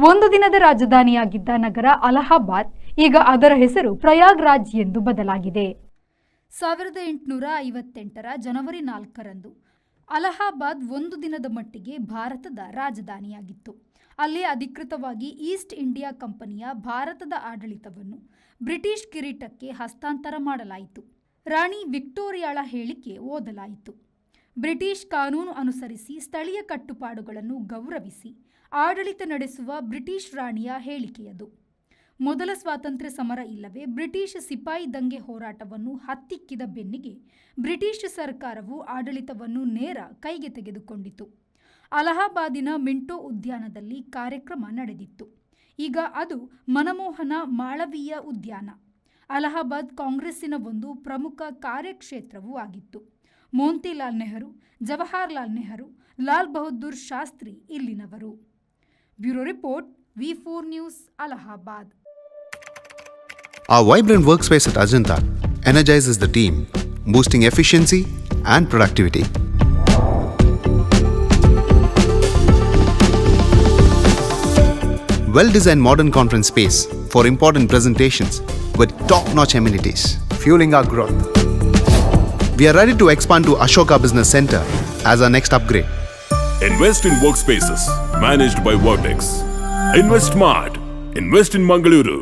ಒಂದು ದಿನದ ರಾಜಧಾನಿಯಾಗಿದ್ದ ನಗರ ಅಲಹಾಬಾದ್ ಈಗ ಅದರ ಹೆಸರು ಪ್ರಯಾಗ್ರಾಜ್ ಎಂದು ಬದಲಾಗಿದೆ. 1858ರ ಜನವರಿ 4ರಂದು ಅಲಹಾಬಾದ್ ಒಂದು ದಿನದ ಮಟ್ಟಿಗೆ ಭಾರತದ ರಾಜಧಾನಿಯಾಗಿತ್ತು. ಅಲ್ಲಿ ಅಧಿಕೃತವಾಗಿ ಈಸ್ಟ್ ಇಂಡಿಯಾ ಕಂಪನಿಯ ಭಾರತದ ಆಡಳಿತವನ್ನು ಬ್ರಿಟಿಷ್ ಕಿರೀಟಕ್ಕೆ ಹಸ್ತಾಂತರ ಮಾಡಲಾಯಿತು. ರಾಣಿ ವಿಕ್ಟೋರಿಯಾಳ ಹೇಳಿಕೆ ಓದಲಾಯಿತು. ಬ್ರಿಟಿಷ್ ಕಾನೂನು ಅನುಸರಿಸಿ ಸ್ಥಳೀಯ ಕಟ್ಟುಪಾಡುಗಳನ್ನು ಗೌರವಿಸಿ ಆಡಳಿತ ನಡೆಸುವ ಬ್ರಿಟಿಷ್ ರಾಣಿಯ ಹೇಳಿಕೆಯದು. ಮೊದಲ ಸ್ವಾತಂತ್ರ್ಯ ಸಮರ ಇಲ್ಲವೇ ಬ್ರಿಟಿಷ್ ಸಿಪಾಯಿ ದಂಗೆ ಹೋರಾಟವನ್ನು ಹತ್ತಿಕ್ಕಿದ ಬೆನ್ನಿಗೆ ಬ್ರಿಟಿಷ್ ಸರ್ಕಾರವು ಆಡಳಿತವನ್ನು ನೇರ ಕೈಗೆ ತೆಗೆದುಕೊಂಡಿತು. ಅಲಹಾಬಾದಿನ ಮಿಂಟೋ ಉದ್ಯಾನದಲ್ಲಿ ಕಾರ್ಯಕ್ರಮ ನಡೆದಿತ್ತು. ಈಗ ಅದು ಮನಮೋಹನ ಮಾಳವೀಯ ಉದ್ಯಾನ. ಅಲಹಾಬಾದ್ ಕಾಂಗ್ರೆಸ್ಸಿನ ಒಂದು ಪ್ರಮುಖ ಕಾರ್ಯಕ್ಷೇತ್ರವೂ ಆಗಿತ್ತು. ಮೋತಿಲಾಲ್ ನೆಹರು, ಜವಾಹರ್ಲಾಲ್ ನೆಹರು, ಲಾಲ್ ಬಹದ್ದೂರ್ ಶಾಸ್ತ್ರಿ ಇಲ್ಲಿನವರು. Bureau report, V4 News, Allahabad. Our vibrant workspace at Ajanta energizes the team, boosting efficiency and productivity. Well-designed modern conference space for important presentations with top-notch amenities, fueling our growth. We are ready to expand to Ashoka Business Center as our next upgrade. Invest in workspaces managed by Vertex. Invest smart. Invest in Mangaluru.